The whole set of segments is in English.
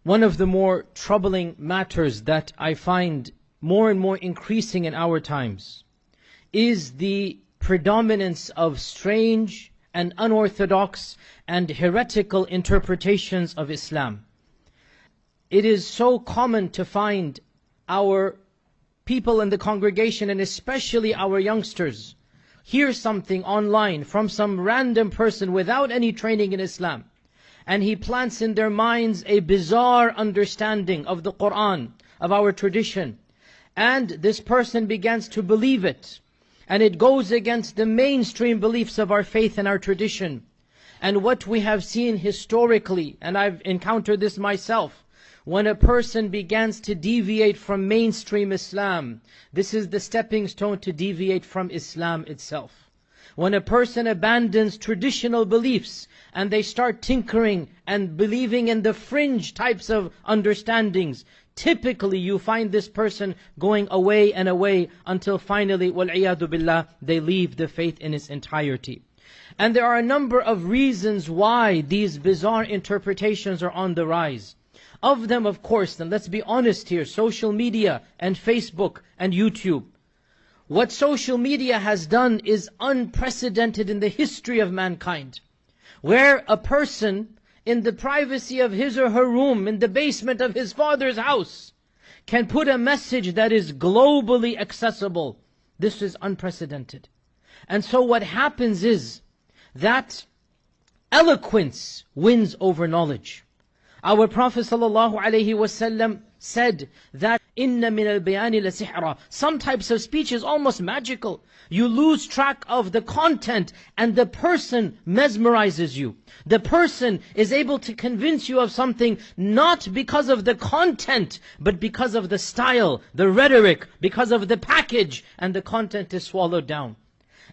One of the more troubling matters that I find more and more increasing in our times is the predominance of strange and unorthodox and heretical interpretations of Islam. It is so common to find our people in the congregation, and especially our youngsters, hear something online from some random person without any training in Islam, and he plants in their minds a bizarre understanding of the Quran, of our tradition, and this person begins to believe it, and it goes against the mainstream beliefs of our faith and our tradition. And what we have seen historically, and I've encountered this myself, when a person begins to deviate from mainstream Islam, this is the stepping stone to deviate from Islam itself. When a person abandons traditional beliefs and they start tinkering and believing in the fringe types of understandings, typically you find this person going away and away until finally, wal-iyadu billah, they leave the faith in its entirety. And there are a number of reasons why these bizarre interpretations are on the rise. Of them, of course, and let's be honest here, social media and Facebook and YouTube. What social media has done is unprecedented in the history of mankind, where a person in the privacy of his or her room, in the basement of his father's house, can put a message that is globally accessible. This is unprecedented. And so what happens is that eloquence wins over knowledge. Our Prophet ﷺ said that inna min al-bayani la-sihra. Some types of speech is almost magical. You lose track of the content and the person mesmerizes you. The person is able to convince you of something not because of the content, but because of the style, the rhetoric, because of the package, and the content is swallowed down.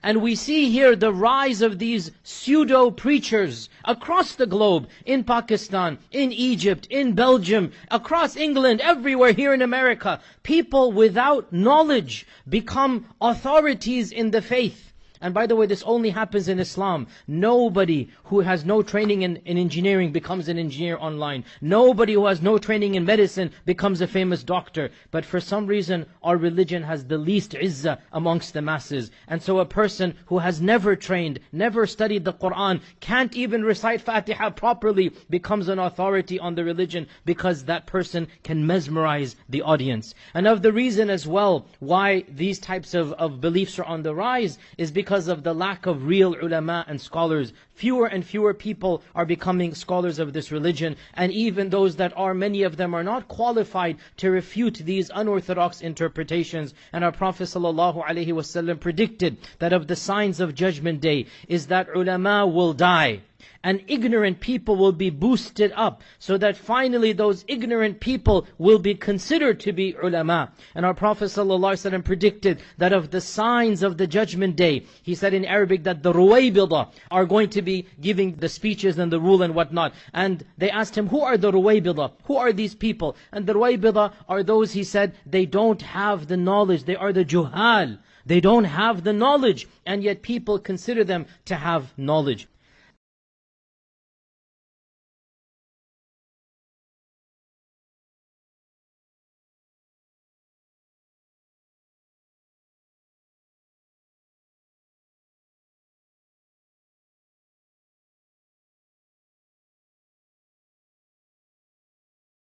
And we see here the rise of these pseudo preachers across the globe, in Pakistan, in Egypt, in Belgium, across England, everywhere here in America. People without knowledge become authorities in the faith. And by the way, this only happens in Islam. Nobody who has no training in engineering becomes an engineer online. Nobody who has no training in medicine becomes a famous doctor. But for some reason, our religion has the least izzah amongst the masses. And so a person who has never trained, never studied the Quran, can't even recite Fatiha properly, becomes an authority on the religion because that person can mesmerize the audience. And of the reason as well why these types of beliefs are on the rise is because of the lack of real ulama and scholars. Fewer and fewer people are becoming scholars of this religion, and even those that are, many of them are not qualified to refute these unorthodox interpretations. And our Prophet ﷺ predicted that of the signs of Judgment Day is that ulama will die, and ignorant people will be boosted up, so that finally those ignorant people will be considered to be ulama. And our Prophet ﷺ predicted that of the signs of the Judgment Day, he said in Arabic that the Ruwaybidah are going to be giving the speeches and the rule and whatnot. And they asked him, who are the Ruwaybidah? Who are these people? And the Ruwaybidah are those, he said, they don't have the knowledge. They are the juhal. They don't have the knowledge, and yet people consider them to have knowledge.